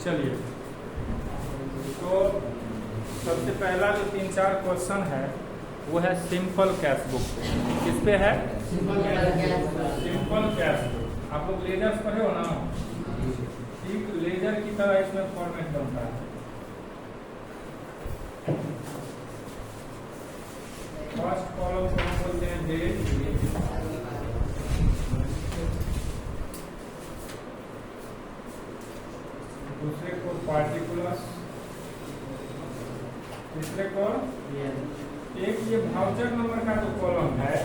चलिए, तो सबसे पहला जो 3-4 क्वेश्चन है वो है सिंपल कैश बुक। किस पे है? Simple cash book. आप लोग लेजर्स पढ़े हो ना? ठीक, लेजर की तरह इसमें फॉर्मेट बनता है। फर्स्ट कॉलम को हम बोलते हैं डेट, दूसरे को पार्टिकुलर्स, तीसरे को एक ये वाउचर नंबर का जो कॉलम है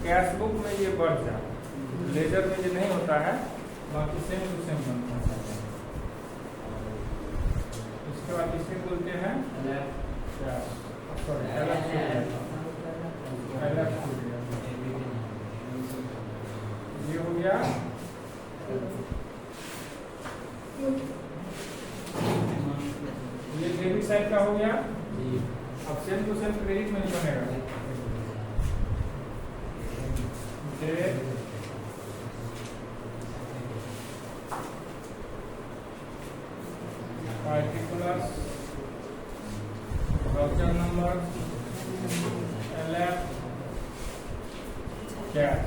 कैश बुक में ये बढ़ जाए, लेजर में ये नहीं होता है, बाकी सेम टू सेम बनता है। इसके बाद इसे बोलते हैं ये हो गया ये डेबिट साइड का हो गया। अब सेम टू सेम क्रेडिट में नहीं बनेगा। Particulars, voucher number, LF, cash.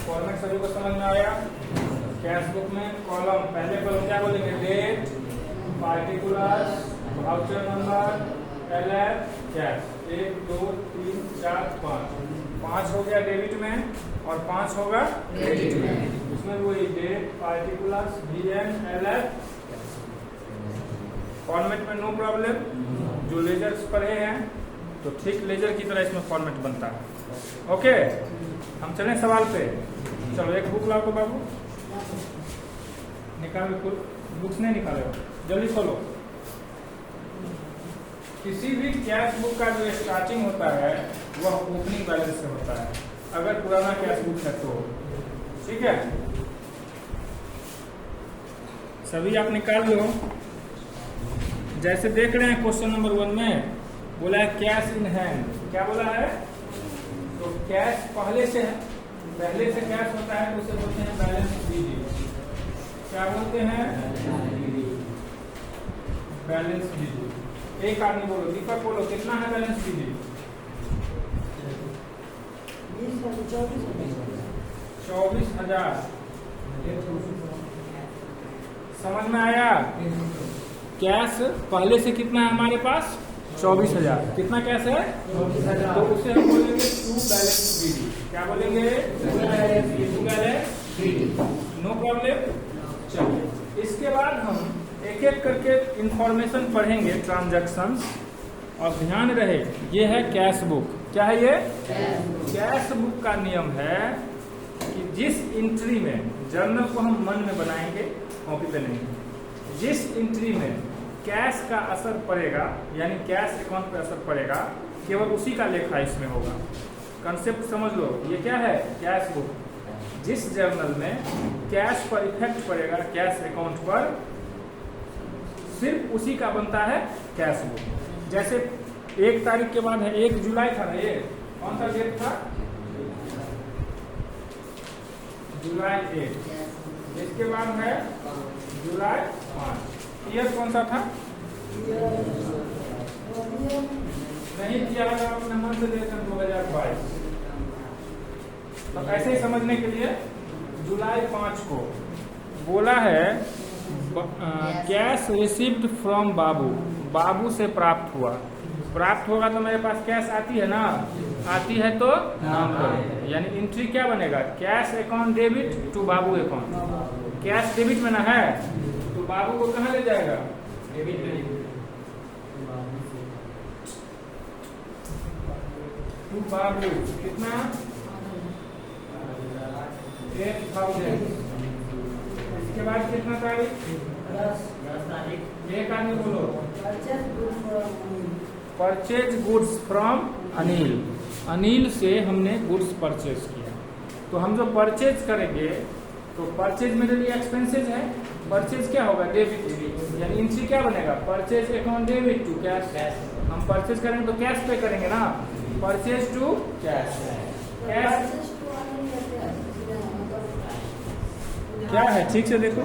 Format सभी को समझ में आया? कैश बुक में कॉलम, पहले कॉलम क्या बोलेंगे? Date, particulars, voucher number, LF, cash. 1 2 3 4 5 हो गया डेबिट में और 5 होगा क्रेडिट में। उसमें वही date, particulars, VN, LF। Format में नो प्रॉब्लम। जो लेजर्स पढ़े हैं तो ठीक लेजर की तरह इसमें फॉर्मेट बनता है। ओके, हम चलें सवाल पे। चलो एक बुक लाओ तो बाबू, निकालो। बुक्स नहीं निकाले हो, जल्दी खोलो। किसी भी कैश बुक का जो स्टार्टिंग होता है वह ओपनिंग बैलेंस से होता है, अगर पुराना कैश बुक है तो। ठीक है, सभी आप निकाल लो। जैसे देख रहे हैं क्वेश्चन नंबर 1 में बोला है कैश इन हैंड। क्या बोला है? तो कैश पहले से है, पहले से कैश होता है तो उसे बोलते हैं बैलेंस शीट। क्या बोलते हैं? Balance sheet. एक आदमी बोलो, दीपक बोलो, कितना है बैलेंस शीट? 24,000। समझ में आया? कैश पहले से कितना है हमारे पास? 24,000। कितना कैश है? 24,000। तो उसे हम बोलेंगे टू बैलेंस शीट। क्या बोलेंगे? To balance sheet. No problem. चलिए, इसके बाद हम एक एक करके इंफॉर्मेशन पढ़ेंगे, ट्रांजैक्शंस। और ध्यान रहे ये है कैश बुक। क्या है ये? कैश बुक का नियम है कि जिस एंट्री में, जर्नल को हम मन में बनाएंगे, कॉपी पे नहीं, जिस एंट्री में कैश का असर पड़ेगा, यानी कैश अकाउंट पे असर पड़ेगा, केवल उसी का लेखा इसमें होगा। कंसेप्ट समझ लो। ये क्या है? Cash book. जिस जर्नल में कैश पर इफेक्ट पड़ेगा, कैश अकाउंट पर, सिर्फ उसी का बनता है कैश बुक। जैसे 1 तारीख के बाद है, 1 जुलाई था ना, ये कौन सा डेट था? जुलाई 1। इसके बाद है जुलाई 5। ईयर कौन सा था? नहीं किया है आपने मन से देखा 2022। तो ऐसे ही समझने के लिए जुलाई 5 को बोला है कैश रिसीव्ड फ्रॉम बाबू। बाबू से प्राप्त हुआ। प्राप्त होगा तो मेरे पास कैश आती है ना, आती है तो नाम करो, यानी एंट्री क्या बनेगा? Cash account debit to Babu account. Cash debit में ना है तो बाबू को कहाँ ले जाएगा? डेबिट में। टू बाबू कितना? 8,000। इसके बाद कितना तारीख? 10 तारीख। एक आदमी बोलो, purchase goods from Anil. Anil से हमने गुड्स परचेज किया। तो हम जो परचेज करेंगे तो परचेज मेरे लिए एक्सपेंसेज है। परचेज क्या होगा? डेबिट, यानी एंट्री क्या बनेगा? Purchase account debit to cash. हम परचेज करेंगे तो कैश पे करेंगे ना, परचेज टू कैश। कैश क्या है, ठीक से देखो।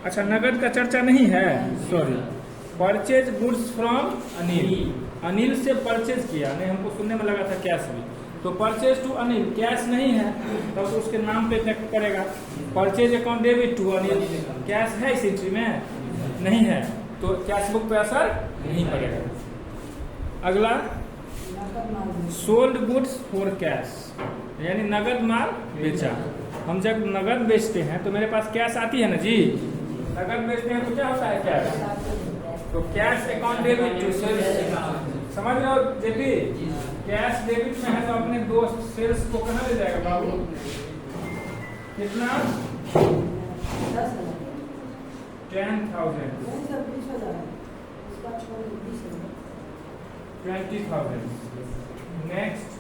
अच्छा, नगद का चर्चा नहीं है, sorry. Purchase goods from Anil, Anil से परचेज किया, नहीं हमको सुनने में लगा था कैश भी, तो परचेज टू अनिल, कैश नहीं है तब तो उसके नाम पे इफेक्ट करेगा। Purchase account debit to Anil, cash है इस एंट्री में, नहीं है, तो कैश बुक पे असर नहीं पड़ेगा। अगला, सोल्ड गुड्स फॉर कैश, यानी नगद माल बेचा। हम जब नगद बेचते हैं तो मेरे पास कैश आती है ना जी, नगद बेचते हैं तो क्या होता है कैश, तो cash account debit to sales, समझ रहे हो जेपी, कैश डेबिट में है तो अपने दोस्त सेल्स को कहाँ ले जाएगा बाबू, कितना 10,000, 20,000। Next,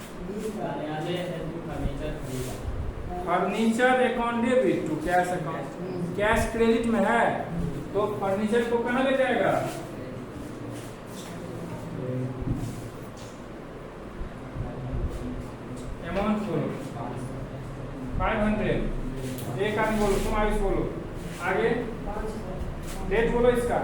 furniture account debit to cash account, cash credit में है तो फर्नीचर को कहाँ ले जाएगा, अमाउंट बोलो 500, एक आदमी बोलो, तुम आयुष बोलो, आगे डेट बोलो इसका,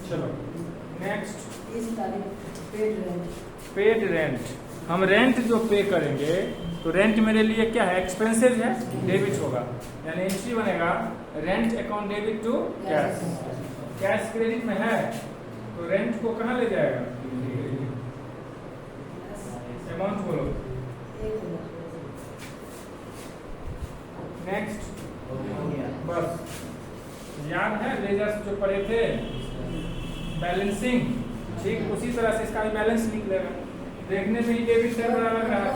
चलो नेक्स्ट, पेड रेंट, हम रेंट जो पे करेंगे तो रेंट मेरे लिए क्या है, एक्सपेंसेस है, डेबिट होगा, यानी एंट्री बनेगा rent account debit to cash, cash credit में है तो रेंट को कहाँ ले जाएगा, अमाउंट बोलो। नेक्स्ट, बस याद है लेजर्स जो पढ़े थे, बैलेंसिंग, ठीक उसी तरह से इसका भी बैलेंस निकलेगा, देखने में ही डेबिट से बड़ा लग रहा है,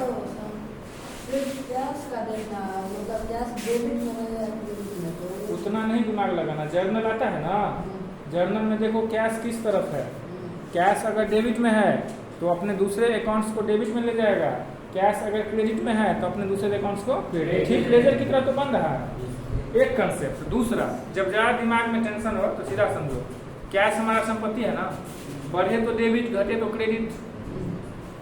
उतना नहीं दिमाग लगाना, जर्नल आता है ना, जर्नल में देखो कैश किस तरफ है, कैश अगर डेबिट में है तो अपने दूसरे अकाउंट्स को डेबिट में ले जाएगा, कैश अगर क्रेडिट में है तो अपने दूसरे अकाउंट्स को क्रेडिट, ठीक लेजर की तरह तो बन रहा है, एक कंसेप्ट। दूसरा, जब ज्यादा दिमाग में टेंशन हो तो सीधा समझो, कैश हमारा संपत्ति है ना, बढ़े तो डेबिट, घटे तो क्रेडिट,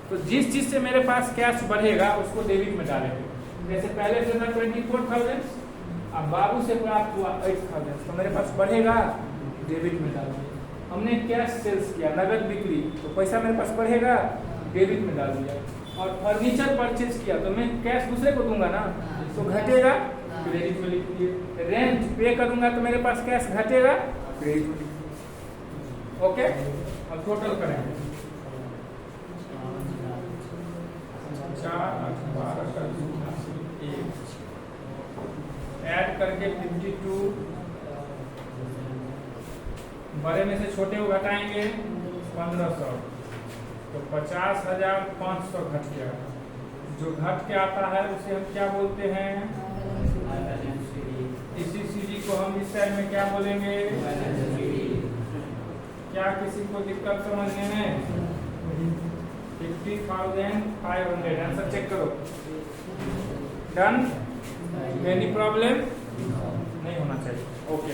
तो जिस चीज से मेरे पास कैश बढ़ेगा उसको डेबिट में डालेंगे, जैसे पहले से था 24,000, अब बाबू से प्राप्त हुआ 8,000, तो मेरे पास बढ़ेगा, डेबिट में डालेंगे। हमने कैश सेल्स किया, नगद बिक्री, तो पैसा मेरे पास बढ़ेगा, डेबिट में डाल दिया। और फर्नीचर परचेज किया तो मैं कैश दूसरे को दूंगा ना, तो घटेगा, क्रेडिट में लिख दिए। रेंट पे करूंगा तो मेरे पास कैश घटेगा, क्रेडिट में लिख दिए। ओके, अब टोटल करेंगे, 4, 8, 12 का 1 ऐड करके 52, बड़े में से छोटे को घटाएंगे 1500, तो 50,500 घट गया, जो घट के आता है उसे हम क्या बोलते हैं, इसी सीढ़ी को हम इस साइड में क्या बोलेंगे, क्या किसी को दिक्कत समझने में, 50,500, आंसर चेक करो, डन, एनी प्रॉब्लम नहीं होना चाहिए, ओके।